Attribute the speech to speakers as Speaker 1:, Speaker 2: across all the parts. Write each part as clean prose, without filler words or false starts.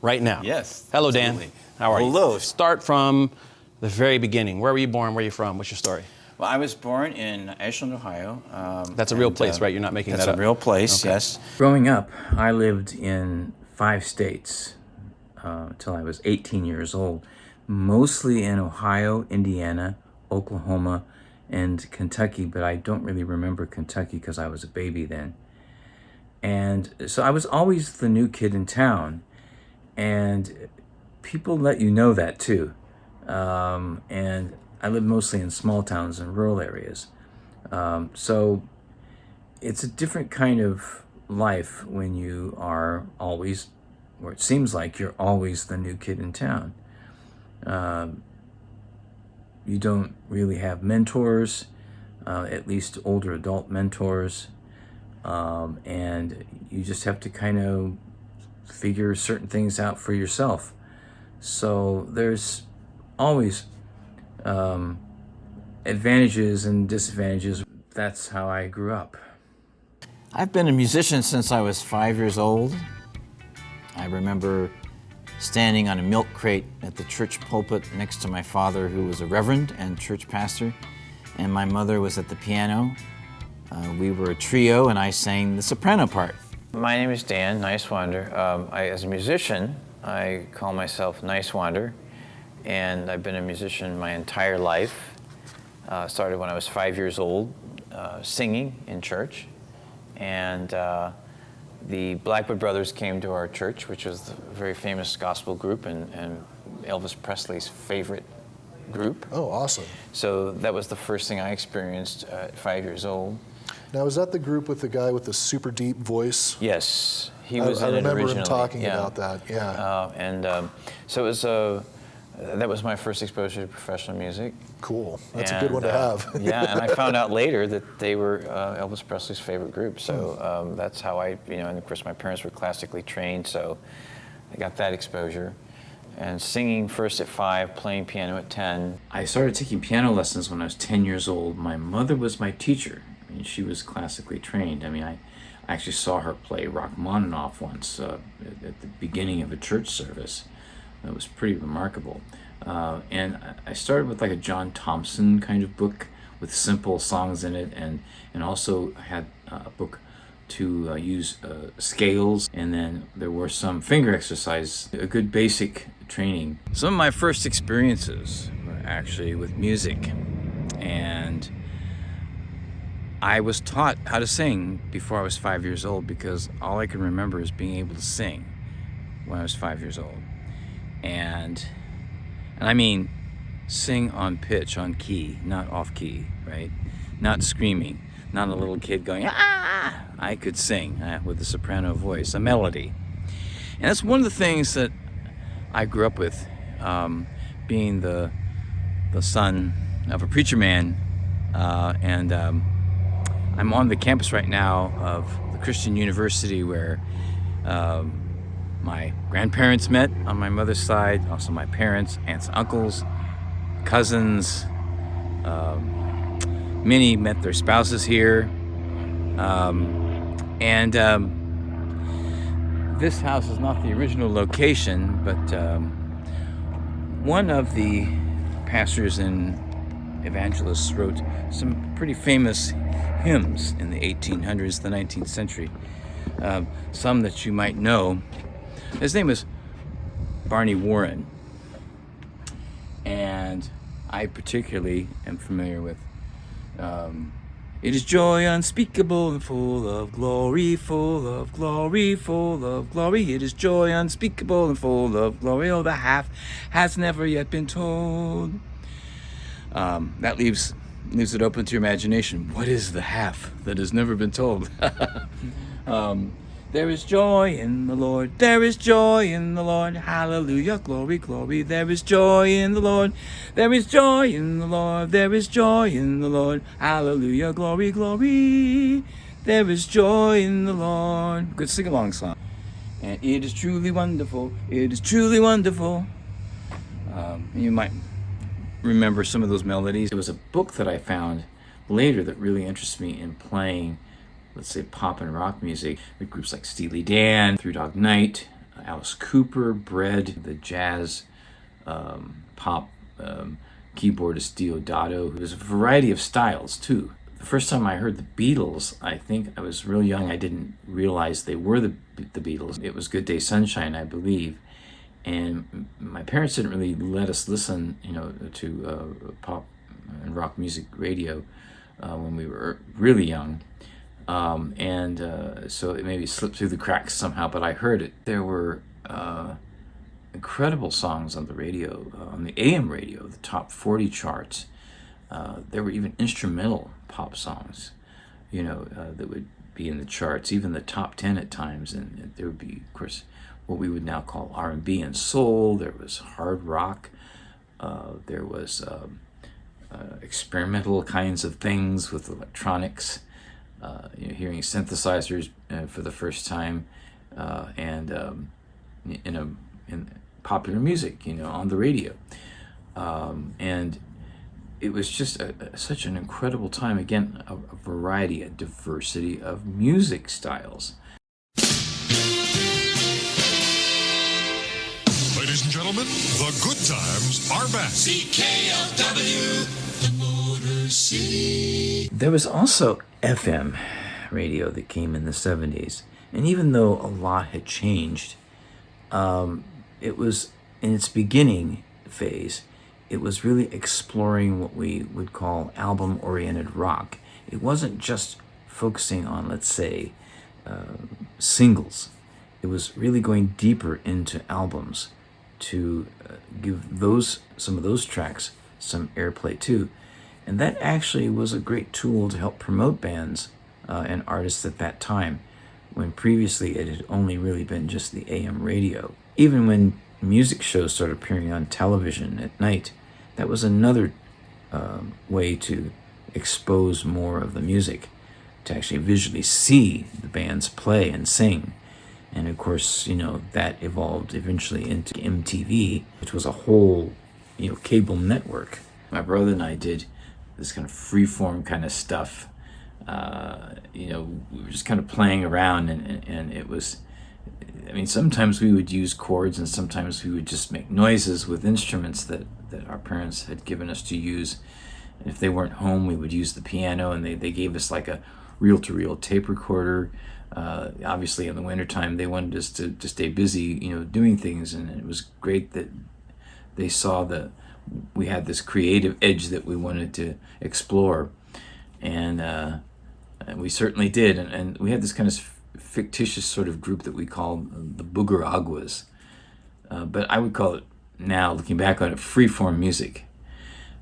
Speaker 1: right now.
Speaker 2: Yes.
Speaker 1: Hello,
Speaker 2: absolutely.
Speaker 1: Dan. How are you?
Speaker 2: Hello.
Speaker 1: Start from the very beginning. Where were you born? Where are you from? What's your story?
Speaker 2: Well, I was born in Ashland, Ohio.
Speaker 1: That's a real place, right? You're not making that up?
Speaker 2: That's a real place, yes.
Speaker 3: Growing up, I lived in 5 states until I was 18 years old, mostly in Ohio, Indiana, Oklahoma, and Kentucky, but I don't really remember Kentucky because I was a baby then. And so I was always the new kid in town, and people let you know that too. And I lived mostly in small towns and rural areas. So it's a different kind of life when you are always, or it seems like you're always the new kid in town. You don't really have mentors, at least older adult mentors, and you just have to kind of figure certain things out for yourself. So there's always advantages and disadvantages. That's how I grew up.
Speaker 4: I've been a musician since I was 5 years old. I remember standing on a milk crate at the church pulpit next to my father, who was a reverend and church pastor, and my mother was at the piano. We were a trio, and I sang the soprano part.
Speaker 5: My name is Dan Niswander. As a musician, I call myself Niswander, and I've been a musician my entire life. Started when I was 5 years old, singing in church, and the Blackwood Brothers came to our church, which was a very famous gospel group and Elvis Presley's favorite group.
Speaker 6: Oh, awesome.
Speaker 5: So that was the first thing I experienced at 5 years old.
Speaker 6: Now, is that the group with the guy with the super deep voice?
Speaker 5: Yes, he was in it
Speaker 6: remember
Speaker 5: originally.
Speaker 6: him talking
Speaker 5: Yeah.
Speaker 6: about that, yeah.
Speaker 5: So it was that was my first exposure to professional music.
Speaker 6: Cool. That's a good one to have.
Speaker 5: Yeah, and I found out later that they were Elvis Presley's favorite group. So that's how and of course my parents were classically trained, so I got that exposure. And singing first at 5, playing piano at 10.
Speaker 3: I started taking piano lessons when I was 10 years old. My mother was my teacher. I mean, she was classically trained. I mean, I actually saw her play Rachmaninoff once at the beginning of a church service. It was pretty remarkable. And I started with like a John Thompson kind of book with simple songs in it, and also had a book to use scales, and then there were some finger exercise, a good basic training. Some of my first experiences were actually with music, and I was taught how to sing before I was 5 years old, because all I can remember is being able to sing when I was 5 years old. And I mean sing on pitch, on key, not off key, right? Not screaming, not a little kid going, ah! I could sing with a soprano voice, a melody. And that's one of the things that I grew up with, being the son of a preacher man, and I'm on the campus right now of the Christian University where my grandparents met on my mother's side, also my parents, aunts, uncles, cousins. Many met their spouses here. And this house is not the original location, but one of the pastors and evangelists wrote some pretty famous hymns in the 1800s, the 19th century. Some that you might know. His name was Barney Warren, and I particularly am familiar with it is joy unspeakable and full of glory, full of glory, full of glory. It is joy unspeakable and full of glory. Oh, the half has never yet been told. That leaves it open to your imagination. What is the half that has never been told? There is joy in the Lord, there is joy in the Lord, hallelujah, glory, glory, there is joy in the Lord, there is joy in the Lord, there is joy in the Lord, hallelujah, glory, glory, there is joy in the Lord. Good sing-along song. And it is truly wonderful, it is truly wonderful. You might remember some of those melodies. It was a book that I found later that really interested me in playing, let's say, pop and rock music with groups like Steely Dan, Three Dog Night, Alice Cooper, Bread, the jazz, pop keyboardist Diodato. There's a variety of styles too. The first time I heard the Beatles, I think I was real young. I didn't realize they were the Beatles. It was Good Day Sunshine, I believe. And my parents didn't really let us listen, to pop and rock music radio when we were really young. So it maybe slipped through the cracks somehow, but I heard it. There were incredible songs on the radio, on the AM radio, the top 40 charts. There were even instrumental pop songs, that would be in the charts, even the top 10 at times. And there would be, of course, what we would now call R&B and soul. There was hard rock. There was experimental kinds of things with electronics. Hearing synthesizers for the first time, and in popular music, on the radio, and it was just such an incredible time. Again, a variety, a diversity of music styles.
Speaker 7: Ladies and gentlemen, the good times are back. CKLW, the Motor City.
Speaker 3: There was also FM radio that came in the 70s. And even though a lot had changed, it was in its beginning phase, it was really exploring what we would call album-oriented rock. It wasn't just focusing on, let's say, singles. It was really going deeper into albums to give some of those tracks some airplay too. And that actually was a great tool to help promote bands and artists at that time, when previously it had only really been just the AM radio. Even when music shows started appearing on television at night, that was another way to expose more of the music, to actually visually see the bands play and sing. And of course, that evolved eventually into MTV, which was a whole, cable network. My brother and I did this kind of freeform kind of stuff. We were just kind of playing around, and it was, sometimes we would use chords, and sometimes we would just make noises with instruments that our parents had given us to use. And if they weren't home, we would use the piano, and they gave us like a reel-to-reel tape recorder. Obviously, in the wintertime, they wanted us to stay busy, doing things, and it was great that they saw that we had this creative edge that we wanted to explore, and we certainly did. And we had this kind of fictitious sort of group that we called the Booger Aguas, but I would call it now, looking back on it, freeform music.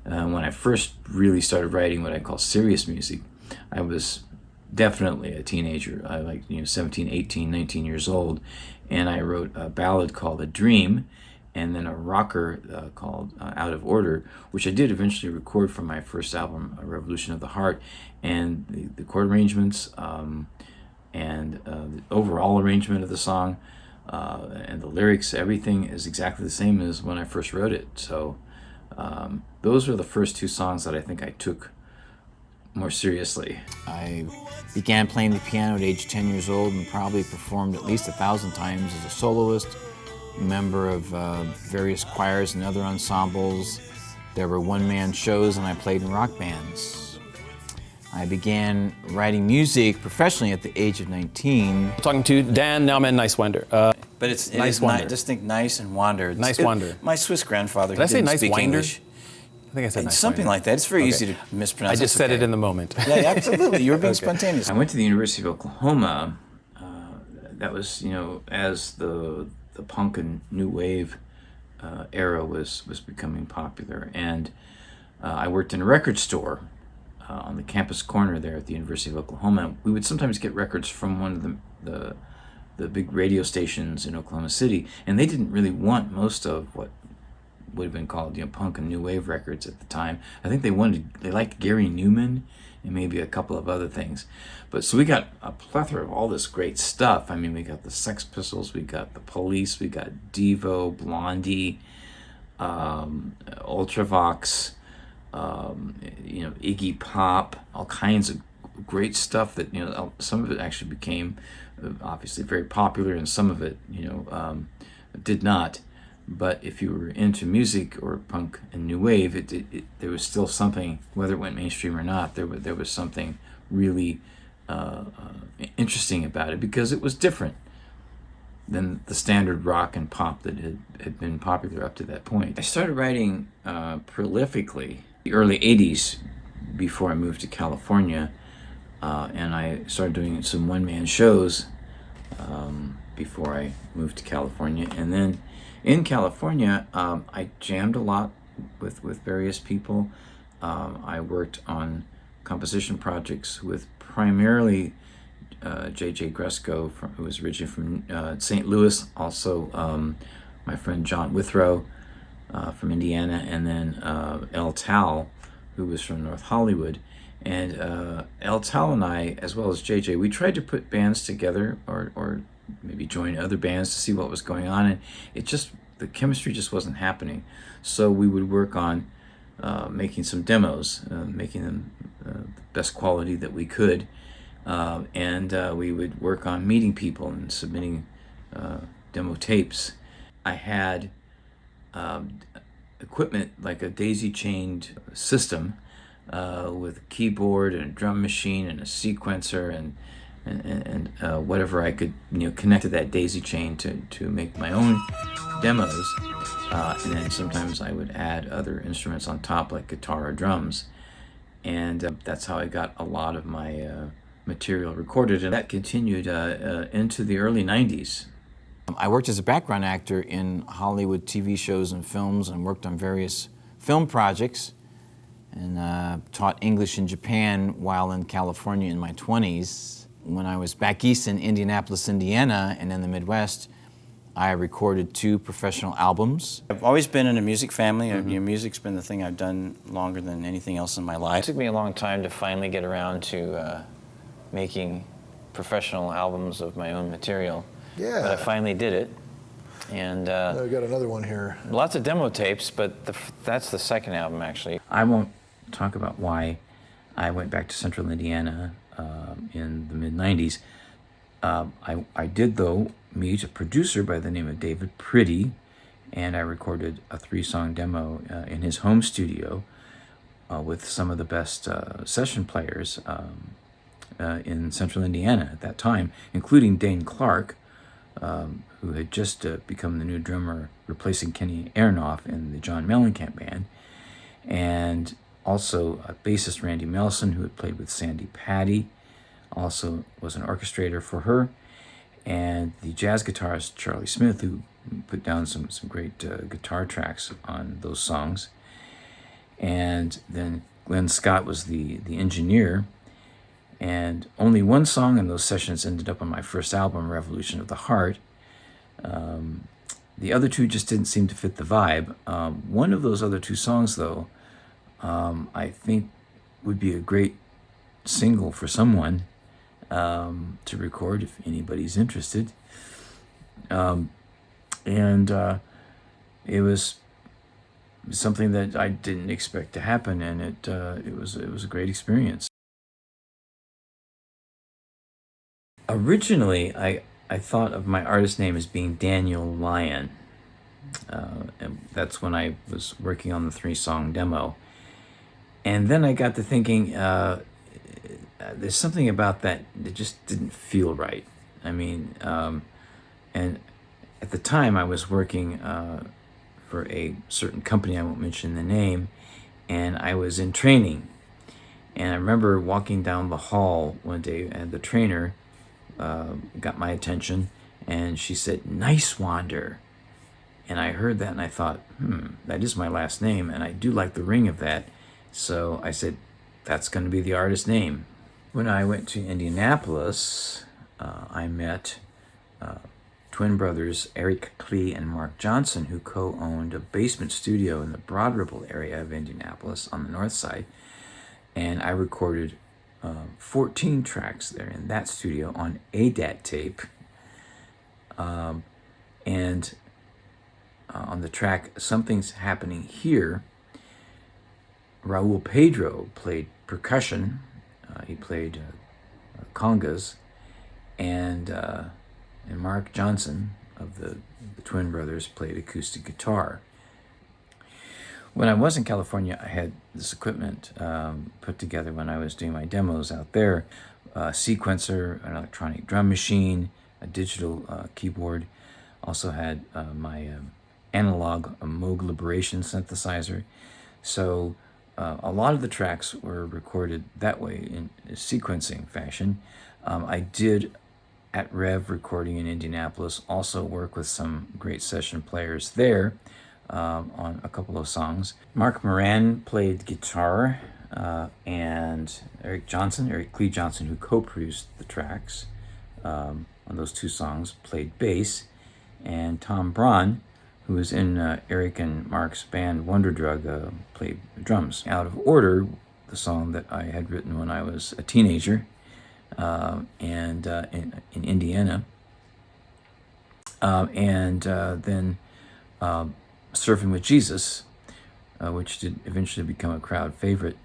Speaker 3: When I first really started writing what I call serious music, I was definitely a teenager. I like 17, 18, 19 years old, and I wrote a ballad called A Dream, and then a rocker called Out of Order, which I did eventually record for my first album, Revolution of the Heart. And the chord arrangements and the overall arrangement of the song and the lyrics, everything is exactly the same as when I first wrote it. So those were the first two songs that I think I took more seriously.
Speaker 4: I began playing the piano at age 10 years old and probably performed at least 1,000 times as a soloist, member of various choirs and other ensembles. There were one-man shows, and I played in rock bands. I began writing music professionally at the age of 19.
Speaker 1: Talking to Dan Nowman Niswander.
Speaker 2: But it's
Speaker 1: Niswander.
Speaker 2: Just think nice and wander.
Speaker 1: Niswander.
Speaker 2: My Swiss grandfather.
Speaker 1: Did I say
Speaker 2: didn't speak
Speaker 1: Niswander?
Speaker 2: English.
Speaker 1: I think I said Niswander.
Speaker 2: Something like that. It's very easy to mispronounce.
Speaker 1: I just said it in the moment.
Speaker 2: Yeah, absolutely. You were being spontaneous.
Speaker 3: I went to the University of Oklahoma. That was, as the punk and new wave era was becoming popular, and I worked in a record store on the campus corner there at the University of Oklahoma. We would sometimes get records from one of the big radio stations in Oklahoma City, and they didn't really want most of what would have been called punk and new wave records at the time. I think they liked Gary Newman and maybe a couple of other things. But so we got a plethora of all this great stuff. We got the Sex Pistols, we got the Police, we got Devo, Blondie, Ultravox, Iggy Pop, all kinds of great stuff that some of it actually became obviously very popular, and some of it, did not. But if you were into music or punk and new wave, there was still something, whether it went mainstream or not, there was something really interesting about it, because it was different than the standard rock and pop that had been popular up to that point. I started writing prolifically the early 80s before I moved to California, and I started doing some one-man shows before I moved to California. And then in California, I jammed a lot with various people. I worked on composition projects with primarily J.J. Gresco, who was originally from St. Louis, also my friend John Withrow from Indiana, and then El Tal, who was from North Hollywood. And El Tal and I, as well as J.J., we tried to put bands together, or maybe join other bands to see what was going on, and the chemistry just wasn't happening. So we would work on making some demos, making them the best quality that we could, and we would work on meeting people and submitting demo tapes. I had equipment like a daisy-chained system with a keyboard and a drum machine and a sequencer and whatever I could connect to that daisy chain to make my own demos, and then sometimes I would add other instruments on top, like guitar or drums, and that's how I got a lot of my material recorded, and that continued into the early 90s.
Speaker 4: I worked as a background actor in Hollywood TV shows and films, and worked on various film projects, and taught English in Japan while in California in my 20s. When I was back east in Indianapolis, Indiana, and in the Midwest, I recorded 2 professional albums.
Speaker 2: I've always been in a music family. Music's been the thing I've done longer than anything else in my
Speaker 5: It
Speaker 2: life.
Speaker 5: took me a long time to finally get around to making professional albums of my own material.
Speaker 6: Yeah.
Speaker 5: But I finally did it. And
Speaker 6: I got another one here.
Speaker 5: lots of demo tapes, but that's the second album, actually.
Speaker 3: I won't talk about why I went back to Central Indiana in the mid-90s. I did, though, meet a producer by the name of David Pretty, and I recorded a 3-song demo in his home studio with some of the best session players in Central Indiana at that time, including Dane Clark, who had just become the new drummer, replacing Kenny Aronoff in the John Mellencamp Band, and also bassist Randy Melson, who had played with Sandy Patty, also was an orchestrator for her, and the jazz guitarist Charlie Smith, who put down some great guitar tracks on those songs. And then Glenn Scott was the engineer, and only one song in those sessions ended up on my first album, Revolution of the Heart. The other 2 just didn't seem to fit the vibe. One of those other 2 songs, though, I think would be a great single for someone to record if anybody's interested. And it was something that I didn't expect to happen, and it was a great experience. Originally, I thought of my artist name as being Daniel Lyon, and that's when I was working on the 3-song demo. And then I got to thinking, there's something about that just didn't feel right. I mean, and at the time I was working for a certain company, I won't mention the name, and I was in training. And I remember walking down the hall one day, and the trainer got my attention, and she said, "Niswander." And I heard that, and I thought, that is my last name, and I do like the ring of that. So I said, that's going to be the artist name. When I went to Indianapolis, I met twin brothers Eric Klee and Mark Johnson, who co-owned a basement studio in the Broad Ripple area of Indianapolis on the north side. And I recorded 14 tracks there in that studio on ADAT tape. And on the track Something's Happening Here, Raul Pedro played percussion. He played congas, and Mark Johnson of the twin brothers played acoustic guitar. When I was in California, I had this equipment put together when I was doing my demos out there. A sequencer, an electronic drum machine, a digital keyboard. Also had my analog Moog Liberation synthesizer. So a lot of the tracks were recorded that way in a sequencing fashion. I did, at Rev Recording in Indianapolis, also work with some great session players there on a couple of songs. Mark Moran played guitar, and Eric Clee Johnson, who co-produced the tracks on those two songs, played bass, and Tom Braun, who was in Eric and Mark's band Wonder Drug, played drums. Out of Order, the song that I had written when I was a teenager and in Indiana. Then Surfing with Jesus, which did eventually become a crowd favorite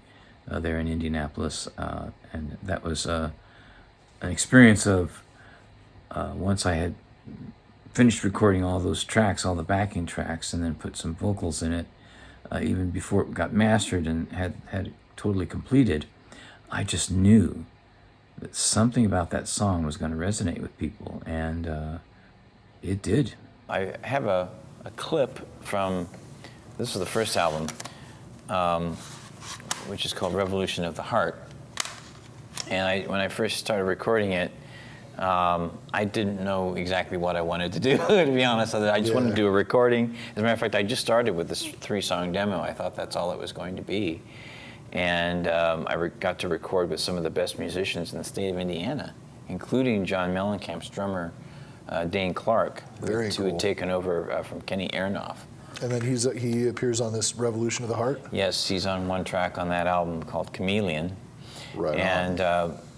Speaker 3: there in Indianapolis. And that was an experience of once I had finished recording all those tracks, all the backing tracks, and then put some vocals in it, even before it got mastered and had it totally completed, I just knew that something about that song was going to resonate with people, and it did.
Speaker 5: I have a clip from, this was the first album, which is called Revolution of the Heart. And when I first started recording it, I didn't know exactly what I wanted to do, to be honest. I just wanted to do a recording. As a matter of fact, I just started with this 3-song demo. I thought that's all it was going to be. And I got to record with some of the best musicians in the state of Indiana, including John Mellencamp's drummer, Dane Clark, who had taken over from Kenny Aronoff.
Speaker 6: And then he appears on this Revolution of the Heart?
Speaker 5: Yes, he's on one track on that album called Chameleon.
Speaker 6: Right.
Speaker 5: And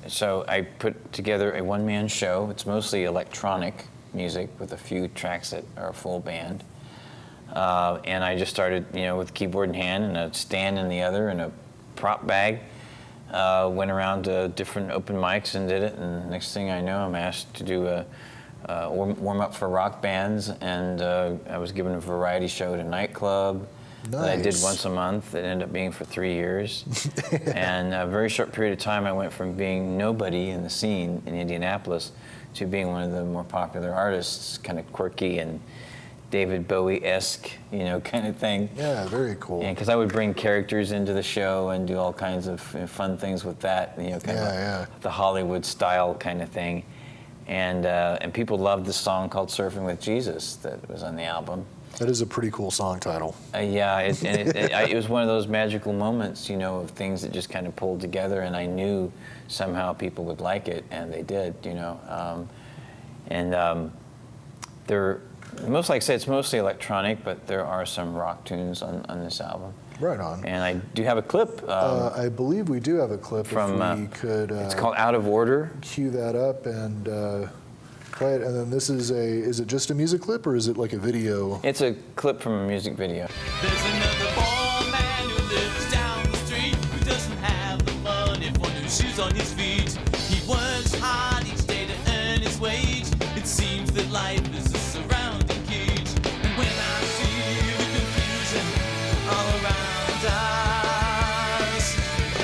Speaker 5: so I put together a one-man show. It's mostly electronic music with a few tracks that are a full band. And I just started, with a keyboard in hand and a stand in the other and a prop bag. Went around to different open mics and did it. And next thing I know, I'm asked to do a warm up for rock bands, and I was given a variety show at a nightclub that I did once a month. It ended up being for 3 years. And a very short period of time, I went from being nobody in the scene in Indianapolis to being one of the more popular artists, kind of quirky and David Bowie-esque, kind of thing.
Speaker 6: Yeah, very cool.
Speaker 5: And because I would bring characters into the show and do all kinds of fun things with that, kind of the Hollywood style kind of thing. And people loved this song called Surfing with Jesus that was on the album.
Speaker 6: That is a pretty cool song title.
Speaker 5: It was one of those magical moments, of things that just kind of pulled together, and I knew somehow people would like it, and they did, they're, most like I said, it's mostly electronic, but there are some rock tunes on this album.
Speaker 6: Right on.
Speaker 5: And I do have a clip.
Speaker 6: I believe we do have a clip.
Speaker 5: From,
Speaker 6: if we could.
Speaker 5: It's called Out of Order.
Speaker 6: Cue that up and play it. And then this is is it just a music clip or is it like a video?
Speaker 5: It's a clip from a music video.
Speaker 8: There's another poor man who lives down the street who doesn't have the money for new shoes on his feet. He works hard each day to earn his wage. It seems that life is a surrounding cage. And when I see the confusion all around us,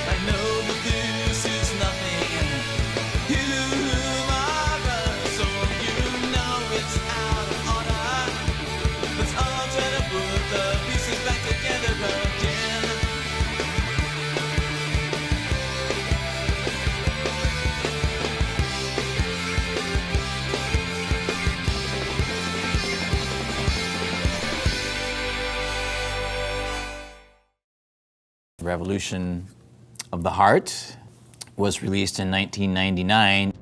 Speaker 8: I know that this is nothing humorous. So it's out of order. Let's all try to put the pieces back together again.
Speaker 4: Revolution of the Heart was released in 1999.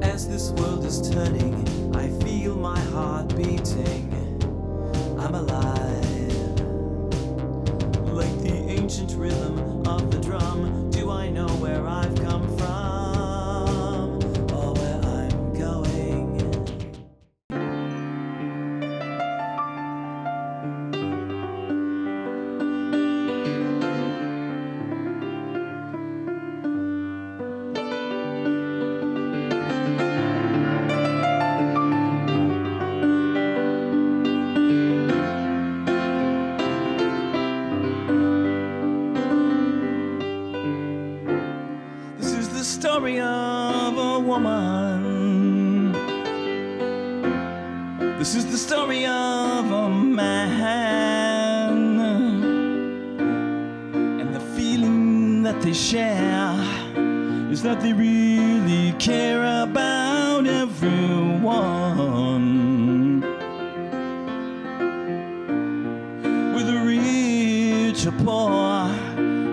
Speaker 8: As this world is turning, I feel my heart beating. I'm alive. Like the ancient rhythm of the drum, do I know where I've come from or where I'm going? of a woman. This is the story of a man, and the feeling that they share is that they really care about everyone. Whether rich or poor,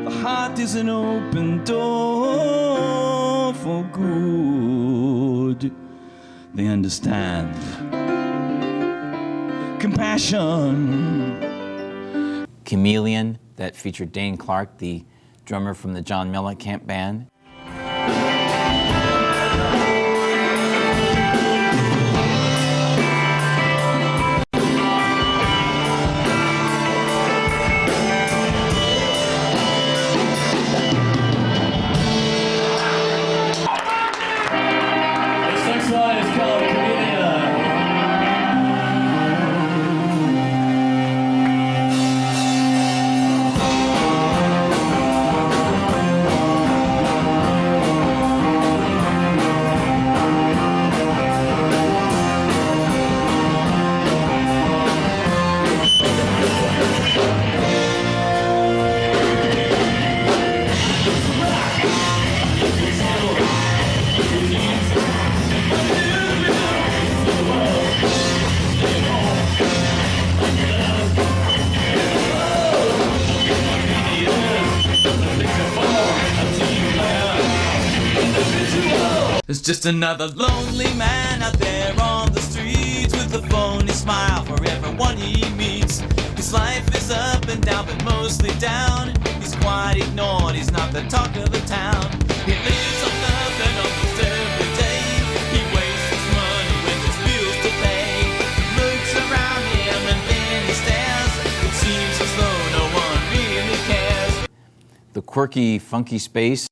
Speaker 8: the heart is an open door for good. They understand compassion.
Speaker 4: Chameleon, that featured Dane Clark, the drummer from the John Mellencamp Band.
Speaker 8: This next one is called Chameleon. There's just another lonely man out there on the streets with a phony smile for everyone he meets. His life is up and down, but mostly down. He's quite ignored, he's not the talk of the town. He lives on nothing almost every day. He wastes his money when there's bills to pay. Looks around him and then he stares. It seems as though no one really cares.
Speaker 4: The quirky, funky space.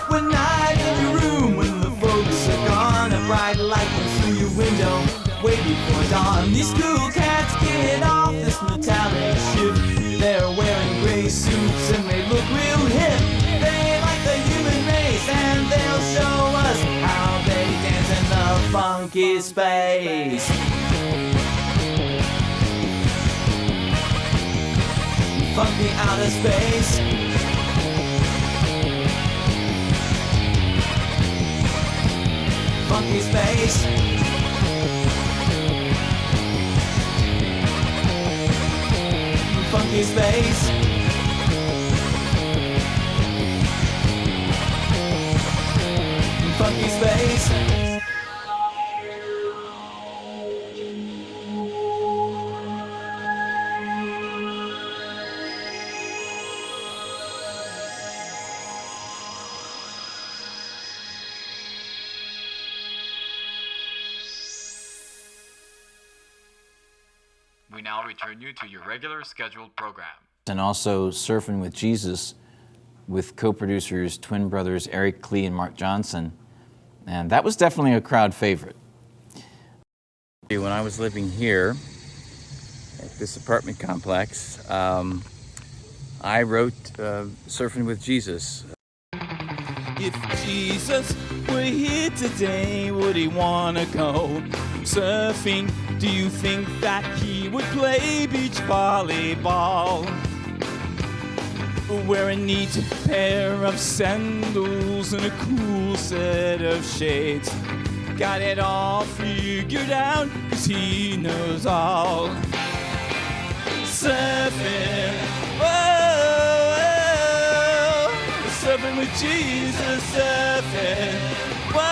Speaker 8: One night in your room when the folks are gone, a bright light comes through your window, way before dawn. These cool cats get off this metallic ship. They're wearing gray suits and they look real hip. They like the human race and they'll show us how they dance in the funky space. Funky outer space. Funky space. Funky space. Funky space.
Speaker 9: We now return you to your regular scheduled program.
Speaker 4: And also Surfing with Jesus with co-producers, twin brothers Eric Klee and Mark Johnson. And that was definitely a crowd favorite.
Speaker 2: When I was living here at this apartment complex, I wrote Surfing with Jesus.
Speaker 8: If Jesus were here today, would he wanna go surfing? Do you think that he would play beach volleyball? Wear a neat pair of sandals and a cool set of shades. Got it all figured out, 'cause he knows all. Surfing, whoa, surfing with Jesus, surfing, whoa.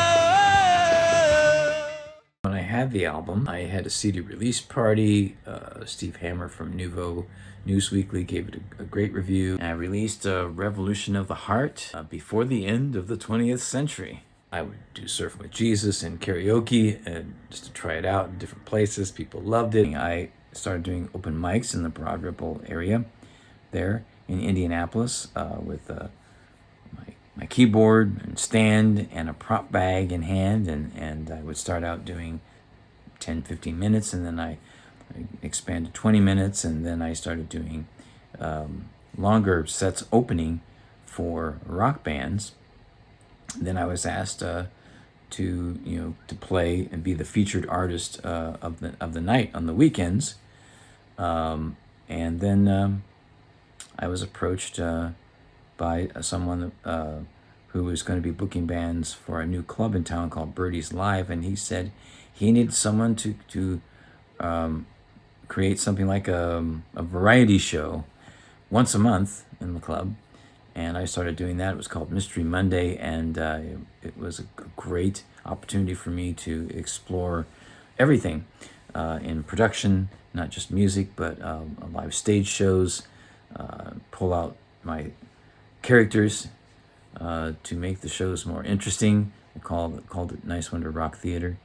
Speaker 3: When I had the album, I had a CD release party. Steve Hammer from Nouveau Newsweekly gave it a great review. And I released Revolution of the Heart before the end of the 20th century. I would do Surfing with Jesus and karaoke and just to try it out in different places. People loved it. I started doing open mics in the Broad Ripple area there in Indianapolis with my keyboard and stand and a prop bag in hand, and I would start out doing 10, 15 minutes, and then I expanded 20 minutes, and then I started doing longer sets opening for rock bands. Then I was asked to play and be the featured artist of the night on the weekends, and then I was approached by someone who was going to be booking bands for a new club in town called Birdie's Live, and he said he needed someone to create something like a variety show once a month in the club. And I started doing that. It was called Mystery Monday, and it was a great opportunity for me to explore everything in production, not just music, but live stage shows, pull out my characters to make the shows more interesting. I called it Niswander Rock Theater.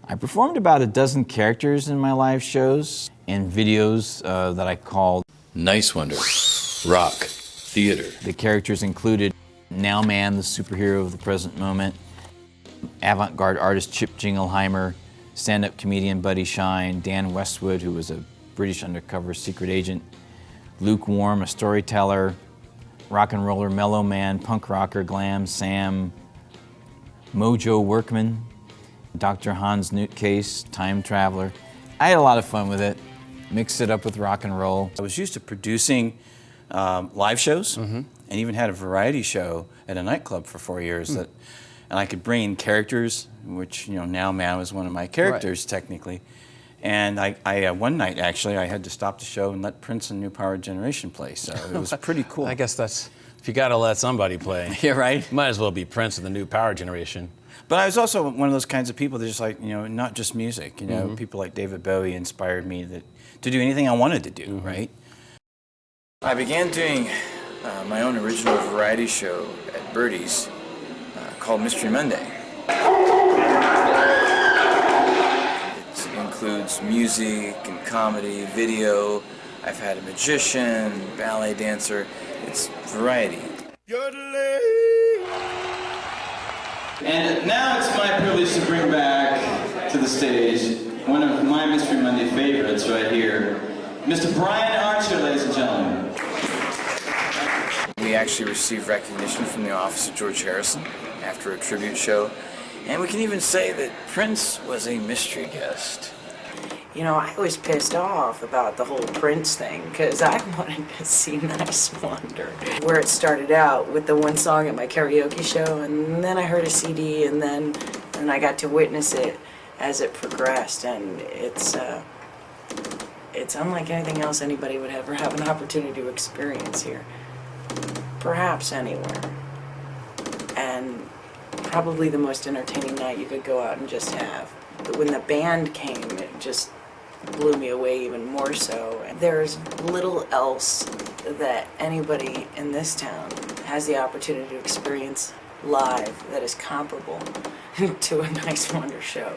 Speaker 4: I performed about a dozen characters in my live shows and videos that I called
Speaker 10: Niswander Rock Theater.
Speaker 4: The characters included Nowman, the superhero of the present moment, avant-garde artist Chip Jingleheimer, stand-up comedian Buddy Shine, Dan Westwood, who was a British undercover secret agent, Lukewarm, a storyteller, rock and roller Mellow Man, punk rocker Glam Sam, Mojo Workman, Dr. Hans Nutcase, time traveler. I had a lot of fun with it, mixed it up with rock and roll.
Speaker 2: I was used to producing live shows, and even had a variety show at a nightclub for 4 years. And I could bring in characters, which Nowman was one of my characters technically. And I one night actually I had to stop the show and let Prince and New Power Generation play. So it was pretty cool.
Speaker 1: I guess that's, if you got to let somebody play.
Speaker 2: Yeah, right.
Speaker 1: Might as well be Prince and the New Power Generation.
Speaker 2: But I was also one of those kinds of people that just like, not just music. People like David Bowie inspired me to do anything I wanted to do, right? I began doing my own original variety show at Birdie's called Mystery Monday. It includes music and comedy, video. I've had a magician, ballet dancer. It's variety. And now it's my privilege to bring back to the stage one of my Mystery Monday favorites right here, Mr. Brian Archer, ladies and gentlemen. We actually received recognition from the office of George Harrison after a tribute show, and we can even say that Prince was a mystery guest.
Speaker 11: I was pissed off about the whole Prince thing because I wanted to see Niswander. Where it started out with the one song at my karaoke show, and then I heard a CD, and I got to witness it as it progressed, and it's unlike anything else anybody would ever have an opportunity to experience here. Perhaps anywhere. And probably the most entertaining night you could go out and just have. But when the band came, it just blew me away even more so. There's little else that anybody in this town has the opportunity to experience live that is comparable to a Niswander show.